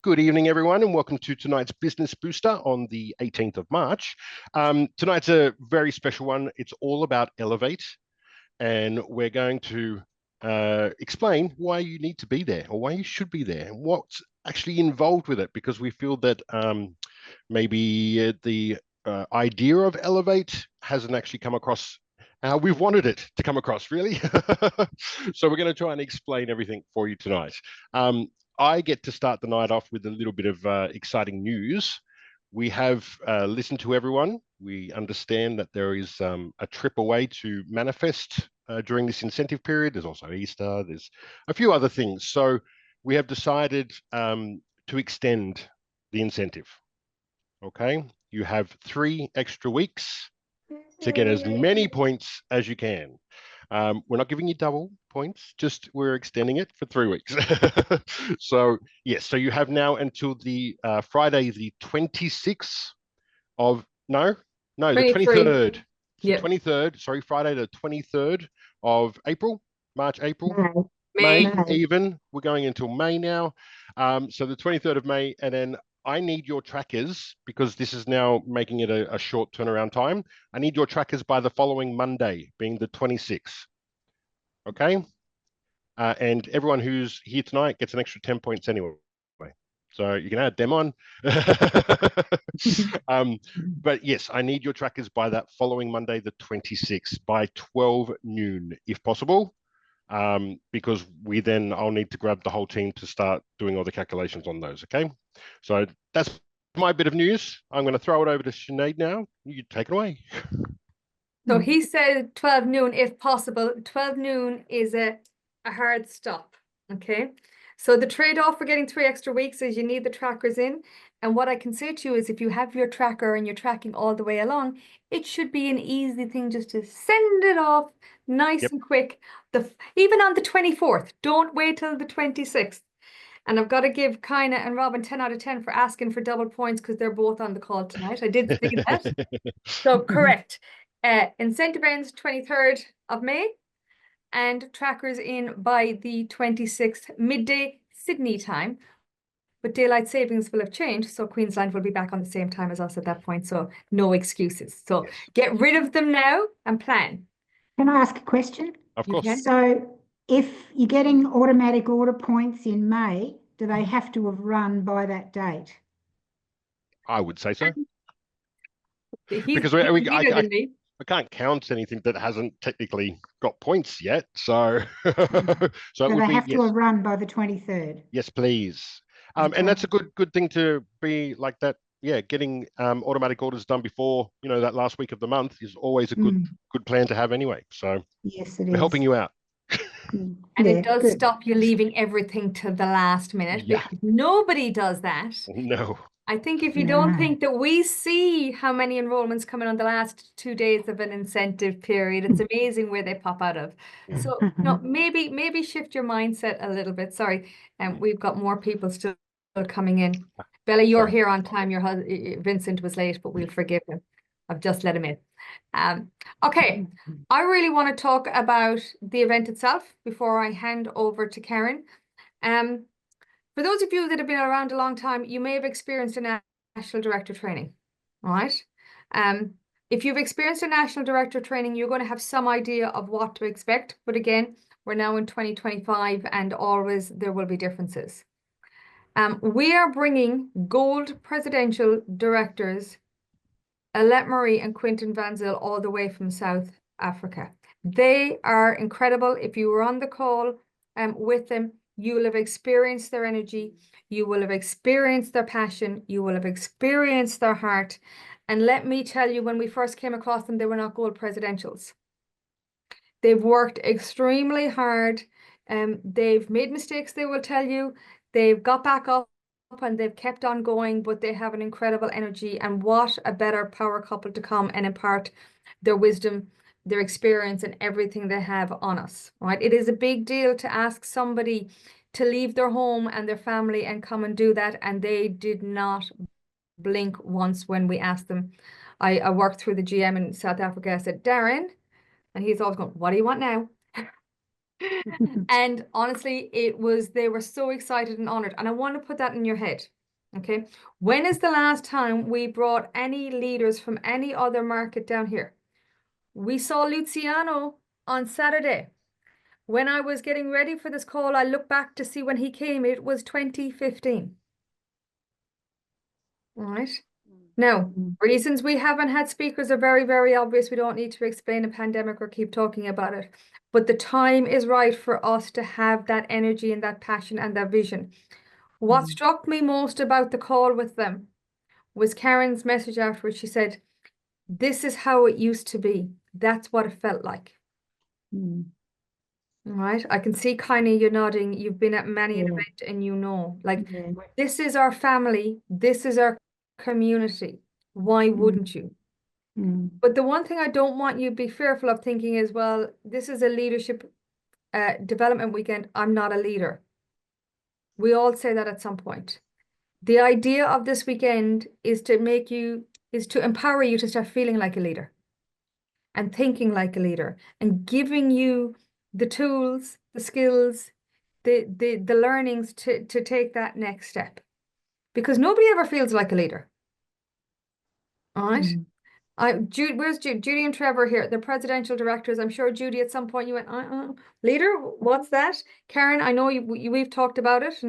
Good evening, everyone, and welcome to tonight's Business Booster on the 18th of March. Tonight's a very special one. It's all about Elevate, and we're going to explain why you need to be there or why you should be there and what's actually involved with it, because we feel that maybe the idea of Elevate hasn't actually come across how we've wanted it to come across, really. So we're going to try and explain everything for you tonight. I get to start the night off with a little bit of exciting news. We have listened to everyone. We understand that there is a trip away to manifest during this incentive period. There's also Easter. There's a few other things. So we have decided to extend the incentive. Okay. You have 3 extra weeks to get as many points as you can. We're not giving you double points, just we're extending it for 3 weeks. So yes, so you have now until the Friday, the 26th of, no, the 23rd. Yep. 23rd, sorry, Friday the 23rd of April, March, April, May. May even. We're going until May now. So the 23rd of May, and then I need your trackers, because this is now making it a short turnaround time. I need your trackers by the following Monday, being the 26th. Okay. And everyone who's here tonight gets an extra 10 points anyway. So you can add them on. But yes, I need your trackers by that following Monday, the 26th, by 12 noon, if possible. Because I'll need to grab the whole team to start doing all the calculations on those. Okay. So that's my bit of news. I'm going to throw it over to Sinead now. You take it away. So he said 12 noon if possible. 12 noon is a hard stop. Okay. So the trade-off for getting 3 extra weeks is you need the trackers in. And what I can say to you is if you have your tracker and you're tracking all the way along, it should be an easy thing just to send it off nice and quick. Even on the 24th, don't wait till the 26th. And I've got to give Kaina and Robin 10 out of 10 for asking for double points because they're both on the call tonight. I did see that. So correct. Incentive ends 23rd of May and trackers in by the 26th midday Sydney time. But daylight savings will have changed, so Queensland will be back on the same time as us at that point. So no excuses. So get rid of them now and plan. Can I ask a question? Of course. You can. So if you're getting automatic order points in May, do they have to have run by that date? I would say so. Because I can't count anything that hasn't technically got points yet. So, so it would they have to have run by the 23rd. Yes, please. And that's a good thing to be like that. Yeah, getting automatic orders done before that last week of the month is always a good plan to have anyway. So yes, it is. We're helping you out. And it does stop you leaving everything to the last minute because nobody does that. No. I think if you don't think that we see how many enrollments come in on the last 2 days of an incentive period, it's amazing where they pop out of. So maybe shift your mindset a little bit. Sorry, and we've got more people still coming in. Bella, you're here on time. Vincent was late, but we'll forgive him. I've just let him in. Okay, I really want to talk about the event itself before I hand over to Karen. For those of you that have been around a long time, you may have experienced a national director training, all right? If you've experienced a national director training, you're going to have some idea of what to expect. But again, we're now in 2025 and always there will be differences. We are bringing gold presidential directors, Alette Marie and Quinton Van Zyl, all the way from South Africa. They are incredible. If you were on the call with them, you will have experienced their energy, you will have experienced their passion, you will have experienced their heart. And let me tell you, when we first came across them, they were not gold presidentials. They've worked extremely hard. They've made mistakes, they will tell you. They've got back up and they've kept on going, but they have an incredible energy. And what a better power couple to come and impart their wisdom, their experience and everything they have on us, right? It is a big deal to ask somebody to leave their home and their family and come and do that. And they did not blink once when we asked them. I worked through the GM in South Africa. I said, Darren, and he's always going, what do you want now? And honestly, they were so excited and honored. And I want to put that in your head. Okay. When is the last time we brought any leaders from any other market down here? We saw Luciano on Saturday. When I was getting ready for this call, I looked back to see when he came. It was 2015. All right. Now, reasons we haven't had speakers are very, very obvious. We don't need to explain a pandemic or keep talking about it. But the time is right for us to have that energy and that passion and that vision. What struck me most about the call with them was Karen's message afterwards. She said, "This is how it used to be. That's what it felt like." All right. I can see kind of you nodding. You've been at many an event and you know, like, this is our family. This is our community. Why wouldn't you? But the one thing I don't want you to be fearful of thinking is, well, this is a leadership development weekend. I'm not a leader. We all say that at some point. The idea of this weekend is to empower you to start feeling like a leader and thinking like a leader and giving you the tools, the skills, the learnings to take that next step. Because nobody ever feels like a leader. All right. Where's Judy? Judy and Trevor here, the presidential directors. I'm sure Judy at some point you went, leader, what's that? Karen, I know we've talked about it,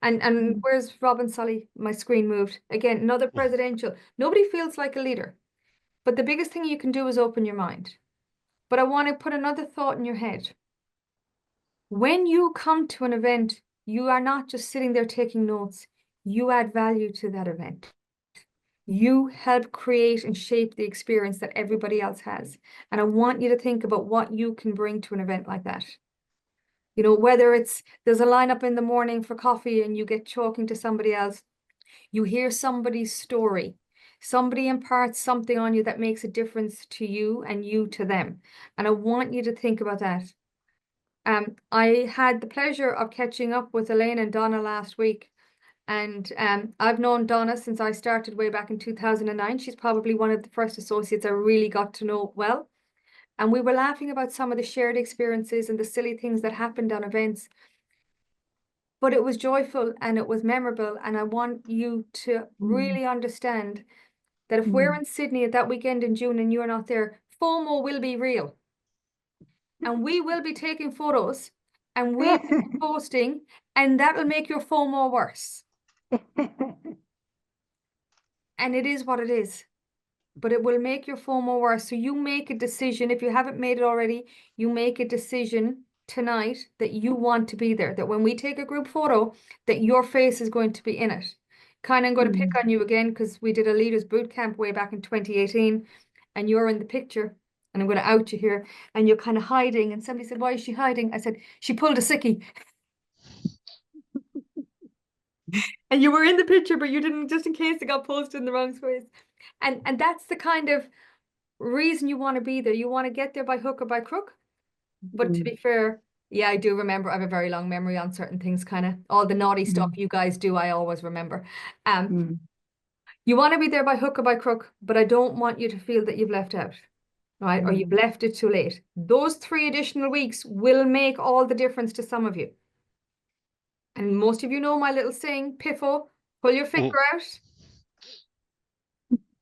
and where's Robin Sully? My screen moved again. Another presidential. Nobody feels like a leader, but the biggest thing you can do is open your mind. But I want to put another thought in your head. When you come to an event, you are not just sitting there taking notes. You add value to that event. You help create and shape the experience that everybody else has. And I want you to think about what you can bring to an event like that. You know, whether there's a lineup in the morning for coffee and you get talking to somebody else, you hear somebody's story, somebody imparts something on you that makes a difference to you and you to them. And I want you to think about that. I had the pleasure of catching up with Elaine and Donna last week. And I've known Donna since I started way back in 2009. She's probably one of the first associates I really got to know well. And we were laughing about some of the shared experiences and the silly things that happened on events. But it was joyful and it was memorable. And I want you to really understand that if we're in Sydney at that weekend in June and you're not there, FOMO will be real. And we will be taking photos and we'll be posting, and that will make your FOMO worse. And it is what it is, but it will make your FOMO worse. So you make a decision. If you haven't made it already, you make a decision tonight that you want to be there, that when we take a group photo, that your face is going to be in it. Kind of going to pick on you again because we did a leaders boot camp way back in 2018 and you're in the picture and I'm going to out you here and you're kind of hiding. And somebody said, "Why is she hiding?" I said, "She pulled a sickie." And you were in the picture, but you didn't, just in case it got posted in the wrong space. And that's the kind of reason you want to be there. You want to get there by hook or by crook. But to be fair, yeah, I do remember. I have a very long memory on certain things, kind of all the naughty stuff you guys do, I always remember. You want to be there by hook or by crook, but I don't want you to feel that you've left out, right? Or you've left it too late. Those 3 additional weeks will make all the difference to some of you. And most of you know my little saying, Piffo, pull your finger out.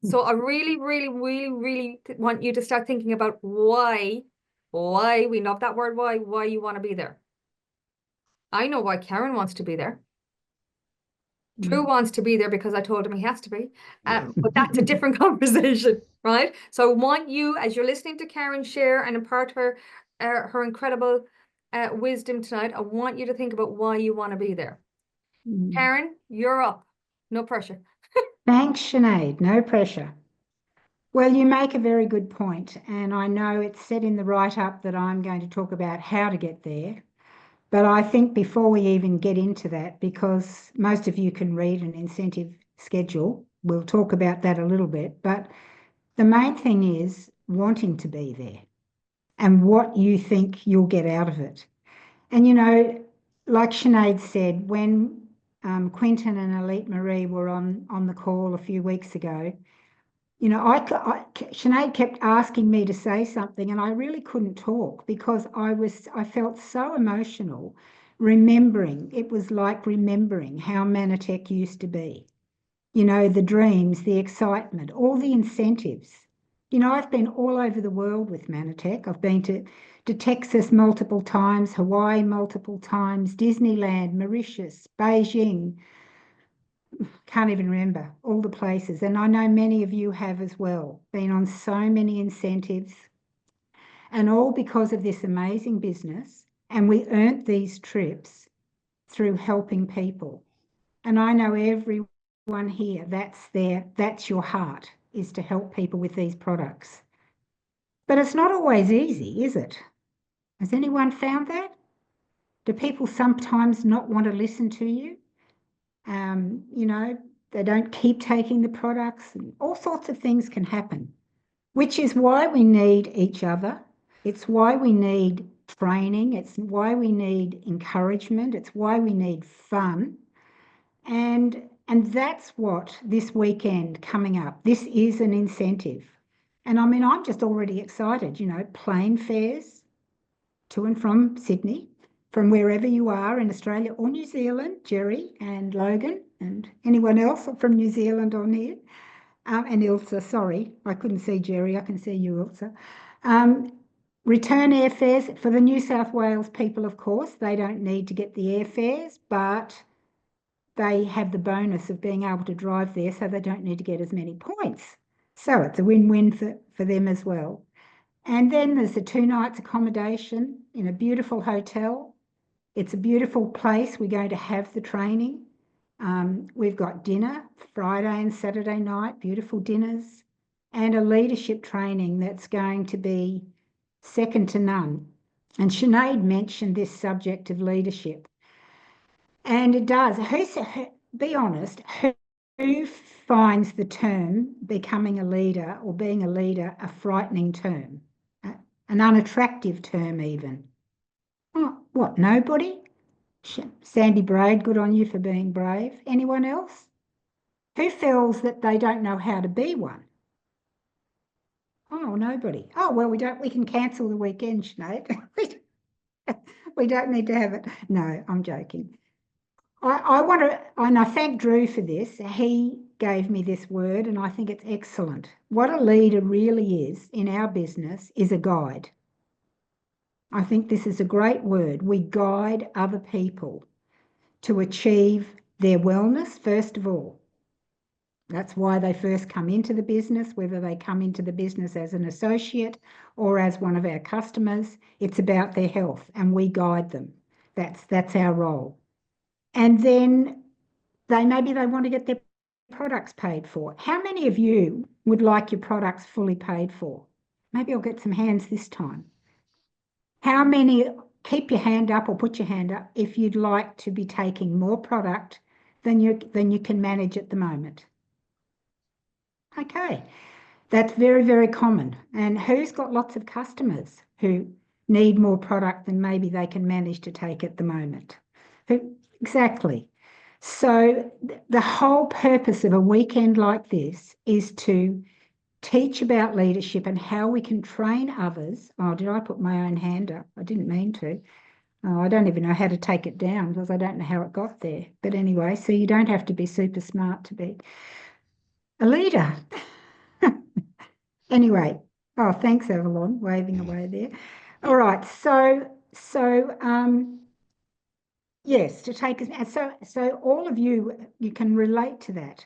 So I really, really, really, really want you to start thinking about why, we love that word, why you want to be there. I know why Karen wants to be there. Drew wants to be there because I told him he has to be. But that's a different conversation, right? So I want you, as you're listening to Karen share and impart her incredible wisdom tonight, I want you to think about why you want to be there. Karen, you're up. No pressure. Thanks, Sinead. No pressure. Well, you make a very good point, and I know it's said in the write-up that I'm going to talk about how to get there. But I think before we even get into that, because most of you can read an incentive schedule, we'll talk about that a little bit. But the main thing is wanting to be there and what you think you'll get out of it. And, you know, like Sinead said, when Quentin and Elite Marie were on the call a few weeks ago, you know, Sinead kept asking me to say something and I really couldn't talk because I felt so emotional remembering. It was like remembering how Mannatech used to be. You know, the dreams, the excitement, all the incentives. You know, I've been all over the world with Mannatech. I've been to Texas multiple times, Hawaii multiple times, Disneyland, Mauritius, Beijing, can't even remember all the places. And I know many of you have as well, been on so many incentives, and all because of this amazing business. And we earned these trips through helping people. And I know everyone here, that's your heart, is to help people with these products. But it's not always easy, is it? Has anyone found that? Do people sometimes not want to listen to you? You know, they don't keep taking the products, and all sorts of things can happen, which is why we need each other. It's why we need training. It's why we need encouragement. It's why we need fun. And that's what this weekend coming up, this is an incentive. And I mean, I'm just already excited, you know, plane fares to and from Sydney, from wherever you are in Australia or New Zealand, Jerry and Logan and anyone else from New Zealand on here. And Ilsa, sorry, I couldn't see Jerry, I can see you, Ilsa. Return airfares for the New South Wales people, of course, they don't need to get the airfares, but they have the bonus of being able to drive there, so they don't need to get as many points. So it's a win-win for them as well. And then there's the 2 nights accommodation in a beautiful hotel. It's a beautiful place. We're going to have the training. We've got dinner Friday and Saturday night, beautiful dinners, and a leadership training that's going to be second to none. And Sinead mentioned this subject of leadership. And it does. Be honest, who finds the term becoming a leader or being a leader a frightening term? An unattractive term even? Oh, what, nobody? Sandy Braid, good on you for being brave. Anyone else? Who feels that they don't know how to be one? Oh, nobody. Oh, well, we can cancel the weekend, Sinead. We don't need to have it. No, I'm joking. I want to, and I thank Drew for this. He gave me this word, and I think it's excellent. What a leader really is in our business is a guide. I think this is a great word. We guide other people to achieve their wellness, first of all. That's why they first come into the business, whether they come into the business as an associate or as one of our customers. It's about their health, and we guide them. That's our role. And then maybe they want to get their products paid for. How many of you would like your products fully paid for? Maybe I'll get some hands this time. How many, keep your hand up or put your hand up if you'd like to be taking more product than you can manage at the moment? Okay, that's very, very common. And who's got lots of customers who need more product than maybe they can manage to take at the moment? Exactly. So the whole purpose of a weekend like this is to teach about leadership and how we can train others. Oh, did I put my own hand up? I didn't mean to. Oh, I don't even know how to take it down because I don't know how it got there. But anyway, so you don't have to be super smart to be a leader. Anyway, oh, thanks, Avalon, waving away there. All right, yes, to take us, so all of you can relate to that,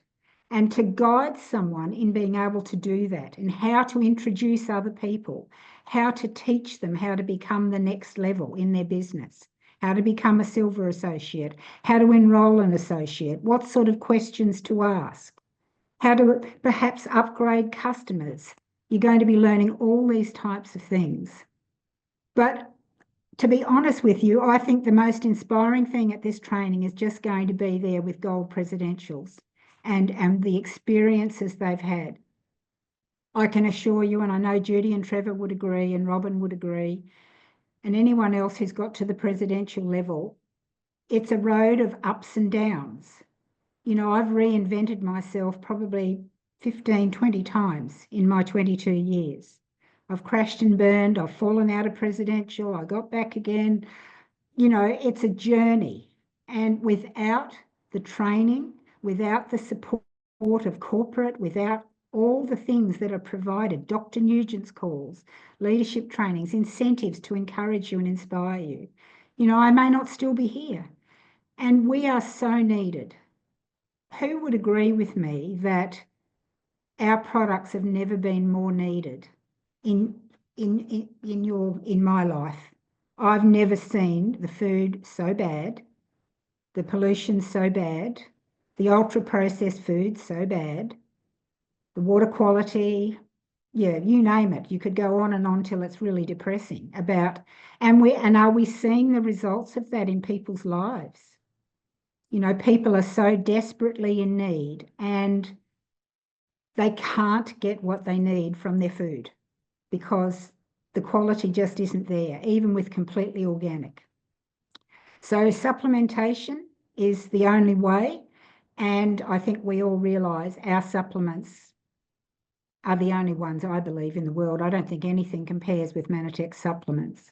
and to guide someone in being able to do that, and how to introduce other people, how to teach them how to become the next level in their business, how to become a silver associate, how to enroll an associate, what sort of questions to ask, how to perhaps upgrade customers. You're going to be learning all these types of things. But to be honest with you, I think the most inspiring thing at this training is just going to be there with gold presidentials and the experiences they've had. I can assure you, and I know Judy and Trevor would agree, and Robin would agree, and anyone else who's got to the presidential level, it's a road of ups and downs. You know, I've reinvented myself probably 15, 20 times in my 22 years. I've crashed and burned. I've fallen out of presidential. I got back again. You know, it's a journey. And without the training, without the support of corporate, without all the things that are provided, Dr. Nugent's calls, leadership trainings, incentives to encourage you and inspire you, you know, I may not still be here. And we are so needed. Who would agree with me that our products have never been more needed in my life? I've never seen the food so bad, the pollution so bad, the ultra-processed food so bad, the water quality, yeah, you name it. You could go on and on till it's really depressing about, and are we seeing the results of that in people's lives? You know, people are so desperately in need and they can't get what they need from their food because the quality just isn't there, even with completely organic. So supplementation is the only way, and I think we all realise our supplements are the only ones, I believe, in the world. I don't think anything compares with Mannatech supplements.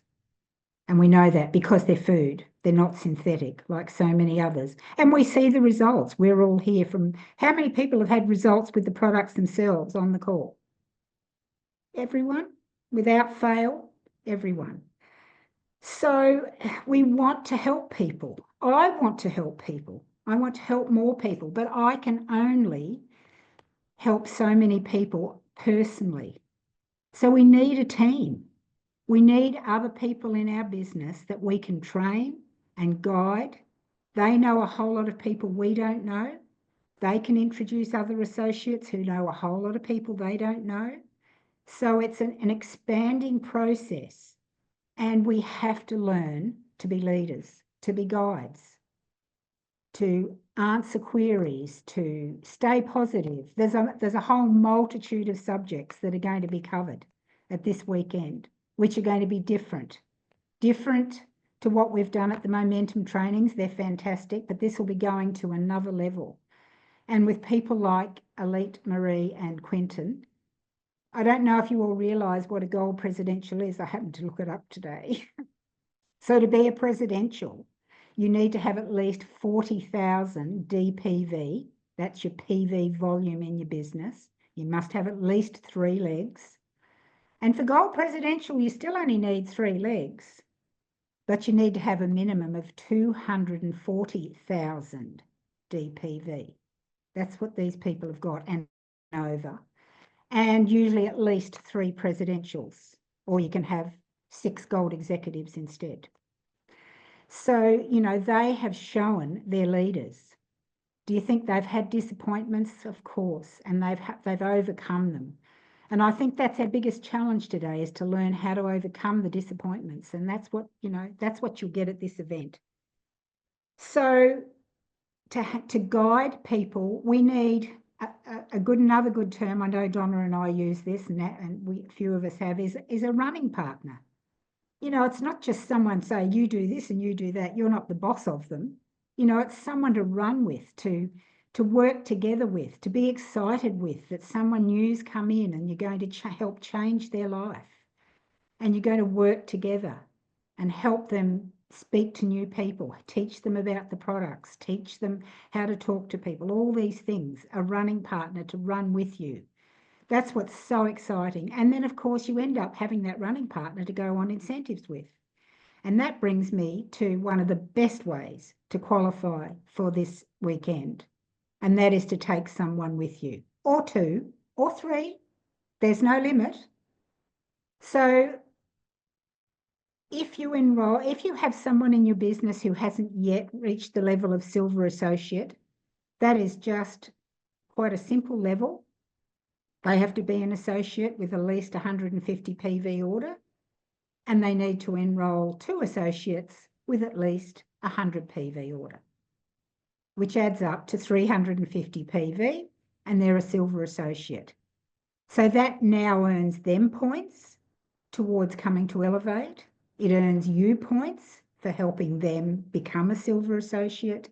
And we know that because they're food. They're not synthetic like so many others. And we see the results. We're all here from... How many people have had results with the products themselves on the call? Everyone? Without fail? Everyone. So we want to help people. I want to help people. I want to help more people, but I can only help so many people personally. So we need a team. We need other people in our business that we can train and guide. They know a whole lot of people we don't know. They can introduce other associates who know a whole lot of people they don't know. So it's an expanding process. And we have to learn to be leaders, to be guides, to answer queries, to stay positive. There's a whole multitude of subjects that are going to be covered at this weekend, which are going to be different to what we've done at the momentum trainings. They're fantastic, but this will be going to another level. And with people like Elite, Marie and Quentin, I don't know if you all realise what a gold presidential is. I happened to look it up today. So to be a presidential, you need to have at least 40,000 DPV. That's your PV volume in your business. You must have at least 3 legs. And for gold presidential, you still only need 3 legs, but you need to have a minimum of 240,000 DPV. That's what these people have got and over. And usually at least 3 presidentials, or you can have 6 gold executives instead. So, you know, they have shown their leaders. Do you think they've had disappointments? Of course, and they've overcome them. And I think that's our biggest challenge today, is to learn how to overcome the disappointments. And that's what, you know, that's what you'll get at this event. So to guide people, we need another good term. I know Donna and I use this, and a few of us have, is a running partner. You know, it's not just someone say, you do this and you do that. You're not the boss of them. You know, it's someone to run with, to work together with, to be excited with, that someone new's come in and you're going to help change their life. And you're going to work together and help them speak to new people, teach them about the products, teach them how to talk to people, all these things, a running partner to run with you. That's what's so exciting. And then, of course, you end up having that running partner to go on incentives with. And that brings me to one of the best ways to qualify for this weekend. And that is to take someone with you, or 2 or 3. There's no limit. So if you enroll, if you have someone in your business who hasn't yet reached the level of silver associate, that is just quite a simple level. They have to be an associate with at least 150 PV order, and they need to enrol 2 associates with at least 100 PV order, which adds up to 350 PV, and they're a silver associate. So that now earns them points towards coming to Elevate. It earns you points for helping them become a silver associate,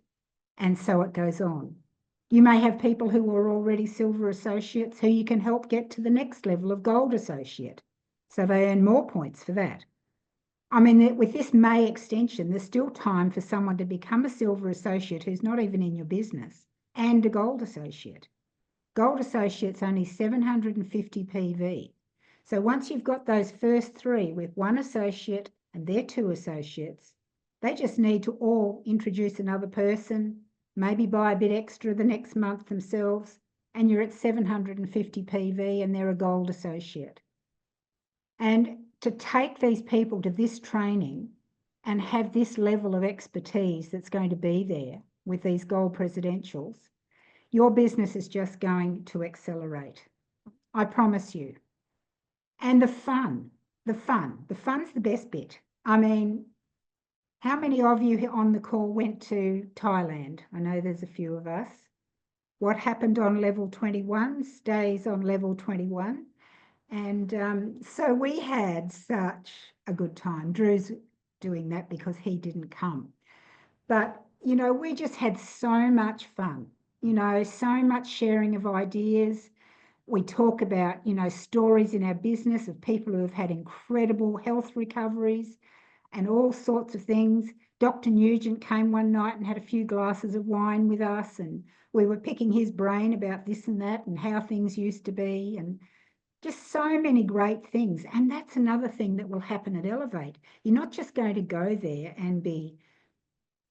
and so it goes on. You may have people who are already silver associates who you can help get to the next level of gold associate. So they earn more points for that. I mean, with this May extension, there's still time for someone to become a silver associate who's not even in your business and a gold associate. Gold associate's only 750 PV. So once you've got those first three with one associate and their two associates, they just need to all introduce another person, maybe buy a bit extra the next month themselves, and you're at 750 PV and they're a gold associate. And to take these people to this training and have this level of expertise that's going to be there with these gold presidentials, your business is just going to accelerate. I promise you. And the fun's the best bit. I mean, how many of you on the call went to Thailand? I know there's a few of us. What happened on level 21 stays on level 21. And so we had such a good time. Drew's doing that because he didn't come. But, you know, we just had so much fun, you know, so much sharing of ideas. We talk about, you know, stories in our business of people who have had incredible health recoveries and all sorts of things. Dr. Nugent came one night and had a few glasses of wine with us, and we were picking his brain about this and that and how things used to be, and just so many great things. And that's another thing that will happen at Elevate. You're not just going to go there and be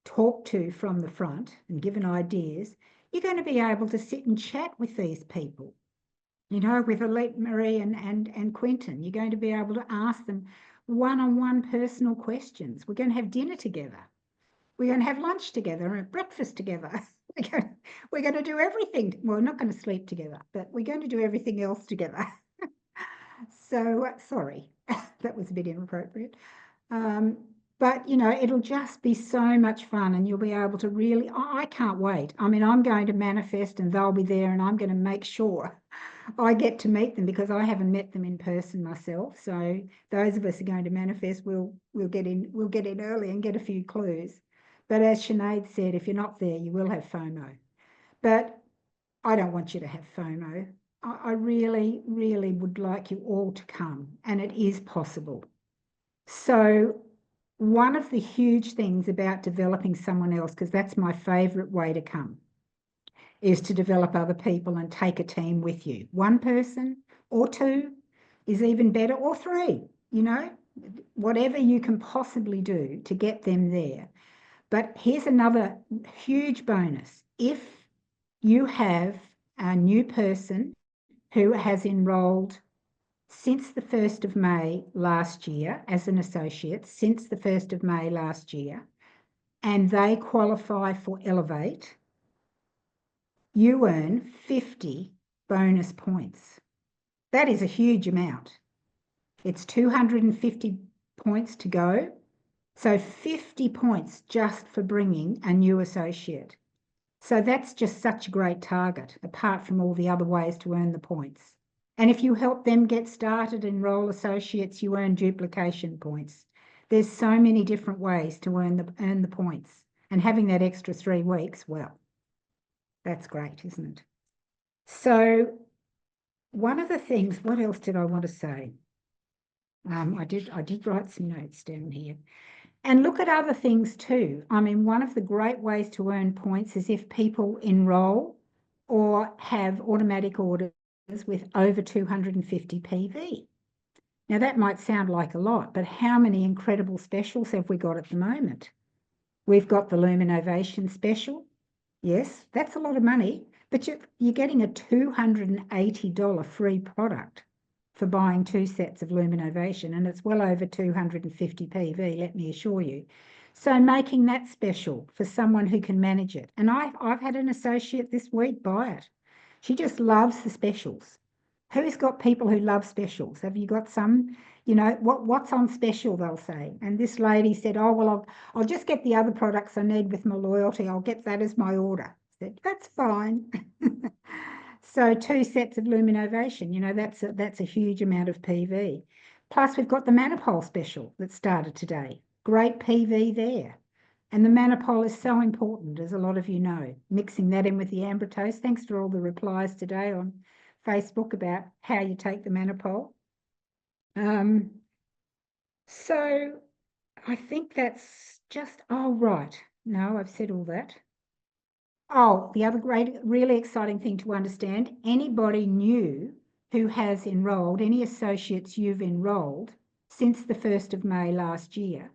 talked to from the front and given ideas. You're going to be able to sit and chat with these people, you know, with Elite Marie and Quentin. You're going to be able to ask them one-on-one personal questions. We're going to have dinner together. We're going to have lunch together and breakfast together. We're going to do everything. Well, we're not going to sleep together, but we're going to do everything else together. So, sorry, that was a bit inappropriate. But, you know, it'll just be so much fun, and you'll be able to really, I can't wait. I mean, I'm going to manifest and they'll be there, and I'm going to make sure I get to meet them because I haven't met them in person myself. So those of us who are going to manifest, we'll get in early and get a few clues. But as Sinead said, if you're not there, you will have FOMO. But I don't want you to have FOMO. I really, really would like you all to come, and it is possible. So one of the huge things about developing someone else, because that's my favourite way to come, is to develop other people and take a team with you. One person or two is even better, or three, you know, whatever you can possibly do to get them there. But here's another huge bonus. If you have a new person who has enrolled since the 1st of May last year as an associate, since the 1st of May last year, and they qualify for Elevate, you earn 50 bonus points. That is a huge amount. It's 250 points to go. So 50 points just for bringing a new associate. So that's just such a great target, apart from all the other ways to earn the points. And if you help them get started, enroll associates, you earn duplication points. There's so many different ways to earn the points. And having that extra 3 weeks, well, that's great, isn't it? So one of the things, what else did I want to say? I did write some notes down here. And look at other things too. I mean, one of the great ways to earn points is if people enroll or have automatic orders with over 250 PV. Now that might sound like a lot, but how many incredible specials have we got at the moment? We've got the Luminovation special. Yes, that's a lot of money, but you're getting a $280 free product for buying 2 sets of Luminovation, and it's well over 250 PV, let me assure you. So making that special for someone who can manage it. And I've had an associate this week buy it. She just loves the specials. Who's got people who love specials? Have you got some? You know, what's on special, they'll say. And this lady said, oh, well, I'll just get the other products I need with my loyalty. I'll get that as my order. I said, that's fine. So 2 sets of Luminovation, you know, that's a huge amount of PV. Plus we've got the Mannatech special that started today. Great PV there. And the Mannapol is so important, as a lot of you know, mixing that in with the ambritose. Thanks for all the replies today on Facebook about how you take the Mannapol. So I think that's just, oh, right. No, I've said all that. Oh, the other great, really exciting thing to understand, anybody new who has enrolled, any associates you've enrolled since the 1st of May last year,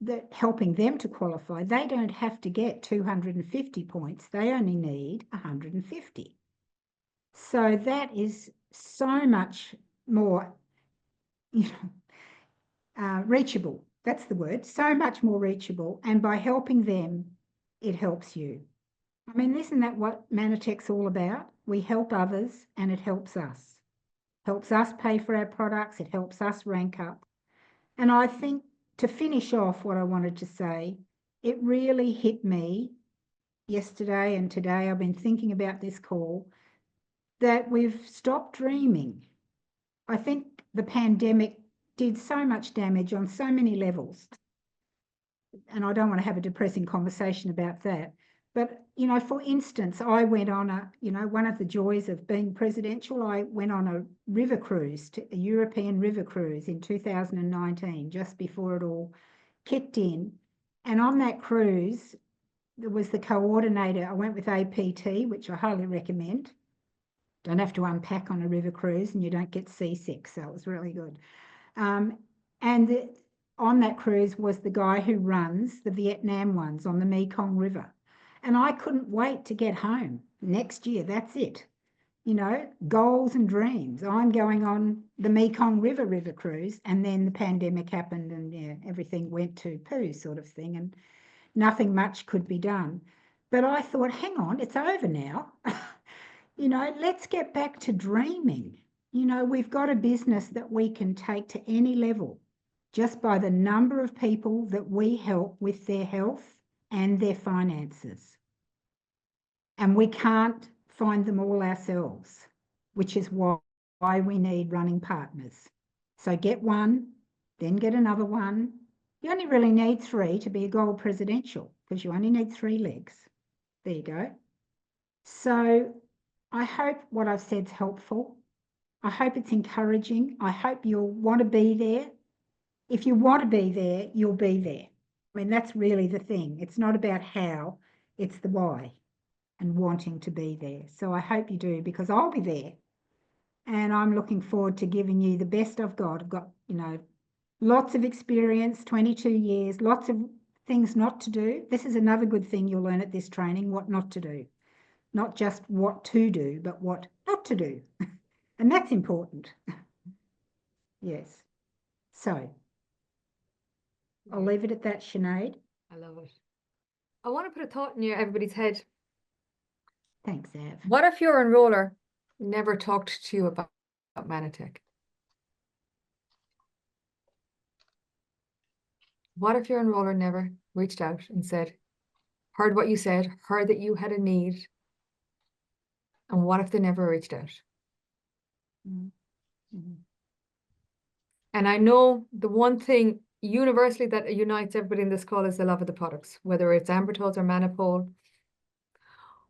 that helping them to qualify, they don't have to get 250 points. They only need 150. So that is so much more, reachable. That's the word, so much more reachable. And by helping them, it helps you. I mean, isn't that what Mannatech's all about? We help others and it helps us. Helps us pay for our products, it helps us rank up. And I think, to finish off what I wanted to say, it really hit me yesterday and today. I've been thinking about this call, that we've stopped dreaming. I think the pandemic did so much damage on so many levels. And I don't want to have a depressing conversation about that. But, for instance, I went on one of the joys of being presidential, I went on a river cruise, a European river cruise in 2019, just before it all kicked in. And on that cruise, there was the coordinator. I went with APT, which I highly recommend. Don't have to unpack on a river cruise and you don't get seasick. So it was really good. On that cruise was the guy who runs the Vietnam ones on the Mekong River. And I couldn't wait to get home next year. That's it. Goals and dreams. I'm going on the Mekong River cruise, and then the pandemic happened and everything went to poo sort of thing, and nothing much could be done. But I thought, hang on, it's over now. Let's get back to dreaming. We've got a business that we can take to any level just by the number of people that we help with their health and their finances. And we can't find them all ourselves, which is why we need running partners. So get one, then get another one. You only really need 3 to be a gold presidential, because you only need 3 legs. There you go. So I hope what I've said is helpful. I hope it's encouraging. I hope you'll want to be there. If you want to be there, you'll be there. I mean, that's really the thing. It's not about how, it's the why and wanting to be there. So I hope you do, because I'll be there. And I'm looking forward to giving you the best I've got. I've got, lots of experience, 22 years, lots of things not to do. This is another good thing you'll learn at this training, what not to do. Not just what to do, but what not to do. And that's important. Yes. So I'll leave it at that, Sinead. I love it. I want to put a thought in everybody's head. Thanks, Av. What if your enroller never talked to you about Mannatech? What if your enroller never reached out and said, heard what you said, heard that you had a need, and what if they never reached out? Mm-hmm. And I know the one thing universally that unites everybody in this call is the love of the products, whether it's Ambertols or Mannapol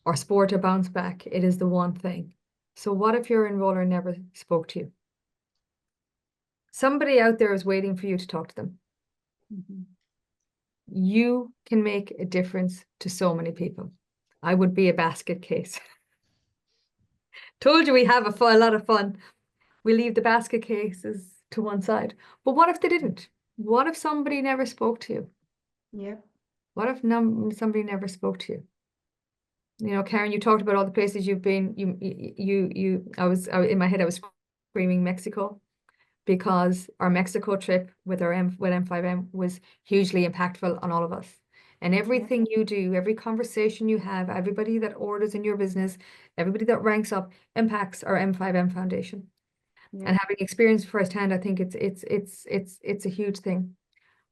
or Sport or Bounce Back, it is the one thing. So what if your enroller never spoke to you? Somebody out there is waiting for you to talk to them. Mm-hmm. You can make a difference to so many people. I would be a basket case. Told you we have a lot of fun. We leave the basket cases to one side. But what if they didn't? What if somebody never spoke to you? Yep. What if somebody never spoke to you? Karen, you talked about all the places you've been. In my head, I was screaming Mexico, because our Mexico trip with M5M was hugely impactful on all of us. And everything you do, every conversation you have, everybody that orders in your business, everybody that ranks up impacts our M5M Foundation. Yeah. And having experienced firsthand, I think it's a huge thing.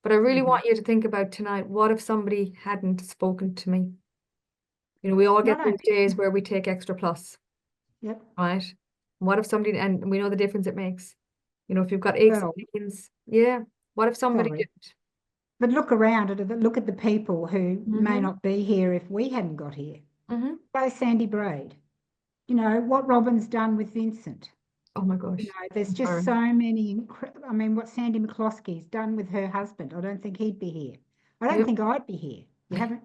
But I really want you to think about tonight, what if somebody hadn't spoken to me? We all get those days where we take extra plus. Yep. Right? What if somebody, and we know the difference it makes. If you've got aches and pains, what if somebody didn't? But look around at it, look at the people who may Mhm. not be here if we hadn't got here. Mhm. By Sandy Braid. You know, what Robin's done with Vincent. Oh my gosh. You know, there's just Sorry. so many, I mean, what Sandy McCloskey's done with her husband, I don't think he'd be here. I don't Yep. think I'd be here. You haven't,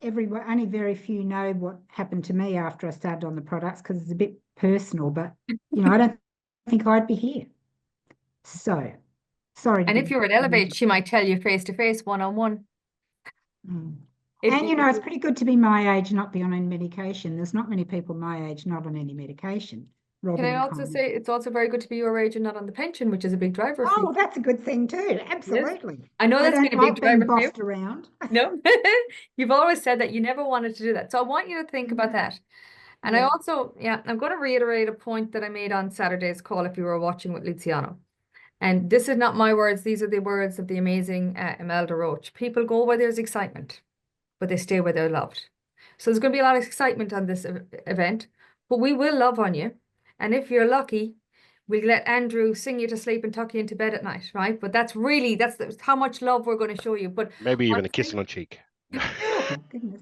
only very few know what happened to me after I started on the products because it's a bit personal, but, you know, I don't think I'd be here. So, sorry to And be. if you were at Elevate, she might tell you face to face, one-on-one. Mm. If And, you know, it's you, pretty good to be my age, not be on any medication. There's not many people my age not on any medication. can Robin I and also Connie. say it's also very good to be your age and not on the pension, which is a big driver for Oh, you. that's a good thing too. Absolutely. I know I that's been don't a big like being driver for you. bossed around. No, you've always said that you never wanted to do that. So I want you to think about that. And I Yeah. also, I'm going to reiterate a point that I made on Saturday's call if you were watching with Luciano. And this is not my words, these are the words of the amazing Imelda Roach. People go where there's excitement, but they stay where they're loved. So there's going to be a lot of excitement on this event, but we will love on you. And if you're lucky, we'll let Andrew sing you to sleep and tuck you into bed at night, right? But that's how much love we're going to show you. But Maybe even a honestly, kiss on the cheek. Oh, goodness.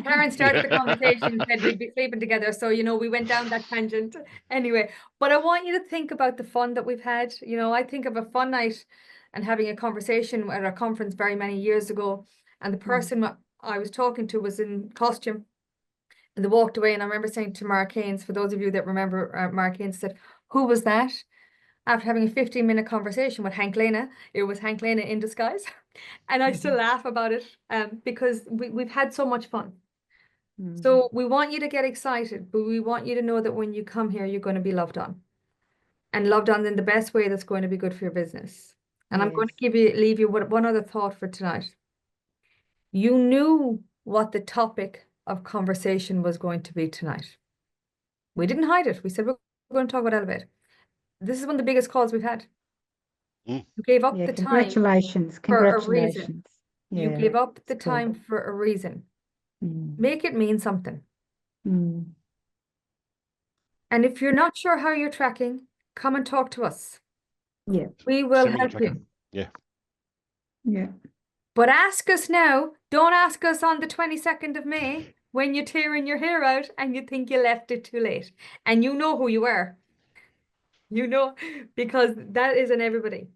Karen started the Yeah. conversation and said we'd be sleeping together. So, we went down that tangent anyway. But I want you to think about the fun that we've had. I think of a fun night and having a conversation at a conference very many years ago. And the person I was talking to was in costume and they walked away. And I remember saying to Mark Haynes, for those of you that remember, Mark Haynes said, "Who was that?" After having a 15-minute conversation with Hank Lena, it was Hank Lena in disguise. And I still laugh about it because we've had so much fun. So we want you to get excited, but we want you to know that when you come here, you're going to be loved on. And loved on in the best way that's going to be good for your business. And I'm going to leave you with one other thought for tonight. You knew what the topic of conversation was going to be tonight. We didn't hide it. We said we're going to talk about Elevate. This is one of the biggest calls we've had. Mm. You gave up Yeah, the time congratulations. for a reason. Congratulations. You Yeah, gave up the it's cool. time for a reason. Mm. Make it mean something. Mm. And if you're not sure how you're tracking, come and talk to us. Yeah, We will Send me your help tracker. you. Yeah. yeah. But ask us now. Don't ask us on the 22nd of May when you're tearing your hair out and you think you left it too late. And you know who you are. Because that isn't everybody.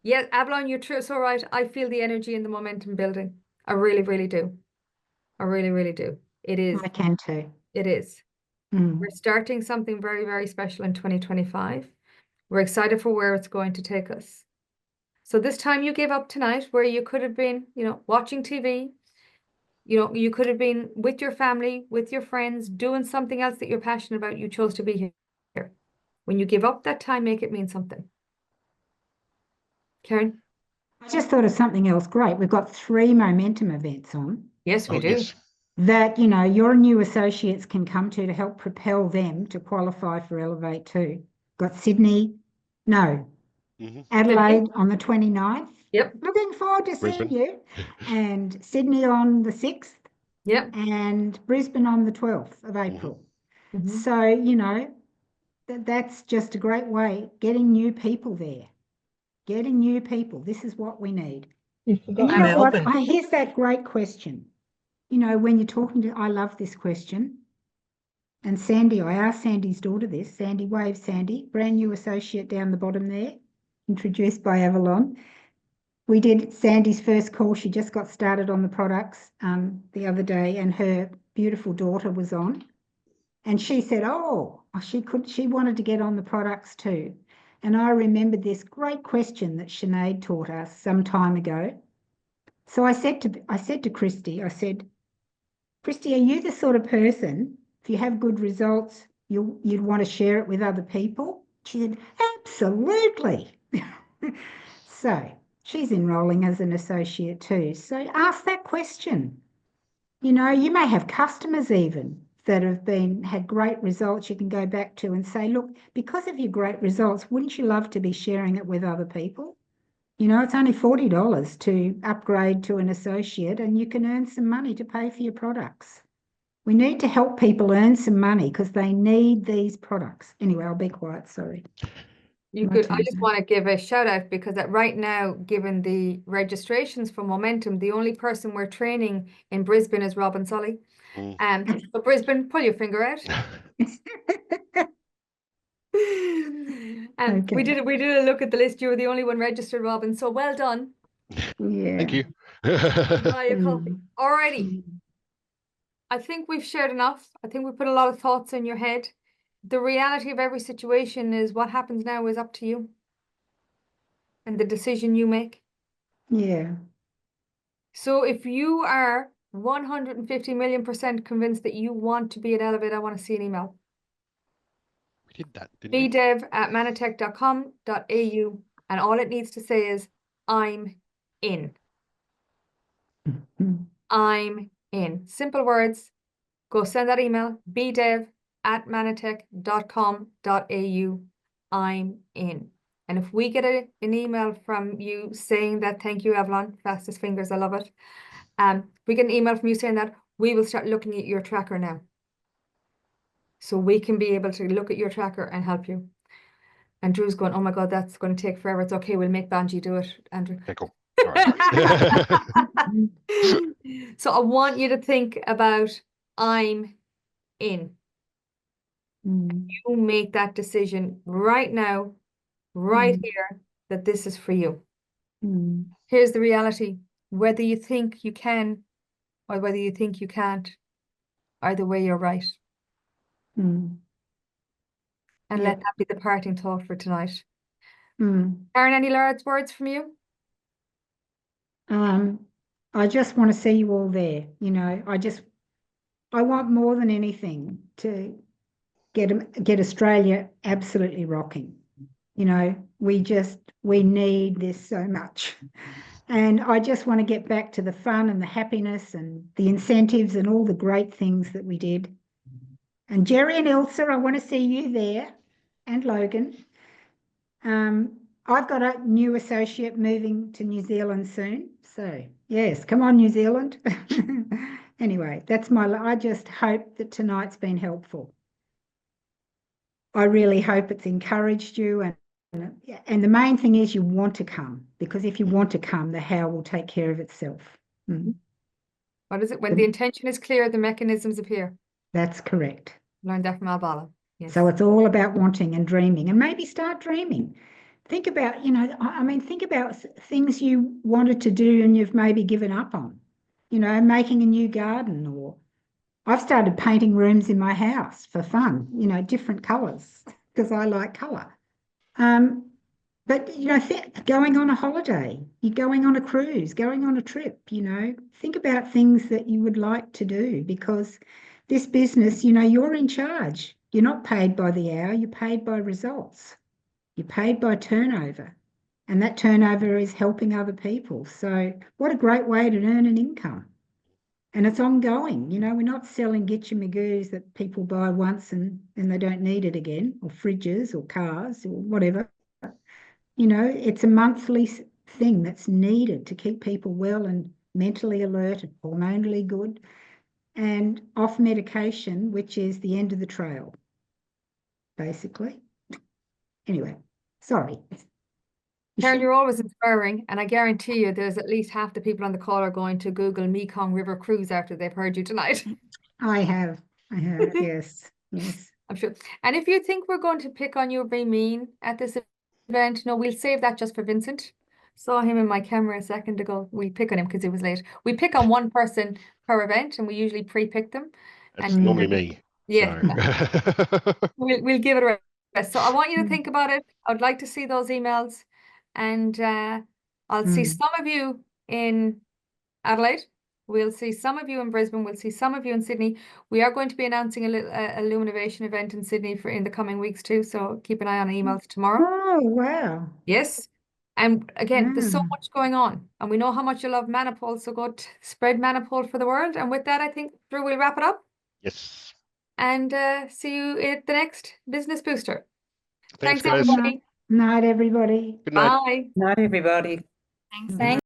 Yeah, Avalon, you're true. So right. I feel the energy and the momentum building. I really, really do. I really, really do. It is. I can too. It is. Mm. We're starting something very, very special in 2025. We're excited for where it's going to take us. So this time you gave up tonight where you could have been, watching TV, you could have been with your family, with your friends, doing something else that you're passionate about. You chose to be here. When you give up that time, make it mean something. Karen? I just thought of something else great. We've got 3 momentum events on Yes, we Oh, do. yes. that, your new associates can come to help propel them to qualify for Elevate 2. Got Sydney, no, Mm-hmm. Adelaide on the 29th. Yep. Looking forward to seeing Brisbane. you. And Sydney on the 6th Yep. and Brisbane on the 12th of April. Mhm. So, that's just a great way, getting new people there. Getting new people. This is what we need. You And forgot you know what? Melbourne. Here's that great question. When you're talking to, I love this question. And Sandy, I asked Sandy's daughter this. Sandy, wave Sandy, brand new associate down the bottom there, introduced by Avalon. We did Sandy's first call. She just got started on the products the other day, and her beautiful daughter was on. And she said, she wanted to get on the products too. And I remembered this great question that Sinead taught us some time ago. So I said to Christy, Christy, are you the sort of person, if you have good results, you'd want to share it with other people? She said, absolutely. So she's enrolling as an associate too. So ask that question. You may have customers even that have had great results you can go back to and say, look, because of your great results, wouldn't you love to be sharing it with other people? It's only $40 to upgrade to an associate and you can earn some money to pay for your products. We need to help people earn some money because they need these products. Anyway, I'll be quiet, sorry. You could. I just want to give a shout out because right now, given the registrations for Momentum, the only person we're training in Brisbane is Rob and Sully. So Brisbane, pull your finger out. And we did a look at the list. You were the only one registered, Robin. So well done. Yeah. Thank you. Buy a coffee. Alrighty. I think we've shared enough. I think we put a lot of thoughts in your head. The reality of every situation is what happens now is up to you and the decision you make. Yeah. So if you are 150,000,000% convinced that you want to be at Elevate, I want to see an email. We did that, didn't we? bdev@mannatech.com.au, and all it needs to say is, I'm in. I'm in. Simple words. Go send that email, bdev@mannatech.com.au. I'm in. And if we get an email from you saying that, thank you, Evelyn, fastest fingers, I love it. We get an email from you saying that, we will start looking at your tracker now. So we can be able to look at your tracker and help you. And Drew's going, oh my God, that's going to take forever. It's okay, we'll make Banji do it, Andrew. Okay, cool. All right. So I want you to think about, I'm in. You make that decision right now, right here, that this is for you. Here's the reality. Whether you think you can or whether you think you can't, either way, you're right. And let that be the parting thought for tonight. Karen, any last words from you? I just want to see you all there. You know, I want more than anything to get Australia absolutely rocking. You know, we need this so much. And I just want to get back to the fun and the happiness and the incentives and all the great things that we did. And Jerry and Elsa, I want to see you there, and Logan. I've got a new associate moving to New Zealand soon. So yes, come on, New Zealand. Anyway, I just hope that tonight's been helpful. I really hope it's encouraged you, and the main thing is you want to come, because if you want to come, the how will take care of itself. What is it? When the intention is clear, the mechanisms appear. That's correct. Learned that from Albala. Yes. So it's all about wanting and dreaming, and maybe start dreaming. Think about, think about things you wanted to do and you've maybe given up on, making a new garden, or I've started painting rooms in my house for fun, different colours, because I like colour. But, going on a holiday, you're going on a cruise, going on a trip, think about things that you would like to do, because this business, you're in charge. You're not paid by the hour, you're paid by results. You're paid by turnover, and that turnover is helping other people. So what a great way to earn an income. And it's ongoing. We're not selling Get Your Magoos that people buy once and they don't need it again, or fridges or cars or whatever. It's a monthly thing that's needed to keep people well and mentally alert and hormonally good and off medication, which is the end of the trail, basically. Anyway, sorry. Karen, you're always inspiring, and I guarantee you there's at least half the people on the call are going to Google Mekong River Cruise after they've heard you tonight. I have, yes. I'm sure. And if you think we're going to pick on you or be mean at this event, no, we'll save that just for Vincent. Saw him in my camera a second ago. We pick on him because he was late. We pick on one person per event, and we usually pre-pick them. That's normally me. Yeah. So. We'll give it a rest. So I want you to think about it. I'd like to see those emails, and I'll see some of you in Adelaide. We'll see some of you in Brisbane. We'll see some of you in Sydney. We are going to be announcing a Lumination event in Sydney in the coming weeks too. So keep an eye on emails tomorrow. Oh, wow. Yes. And again, there's so much going on, and we know how much you love Mannapole. So go spread Mannapole for the world. And with that, I think, Drew, we'll wrap it up. Yes. And see you at the next Business Booster. Thanks everybody. Night, everybody. Good night. Bye. Night, everybody. Thanks.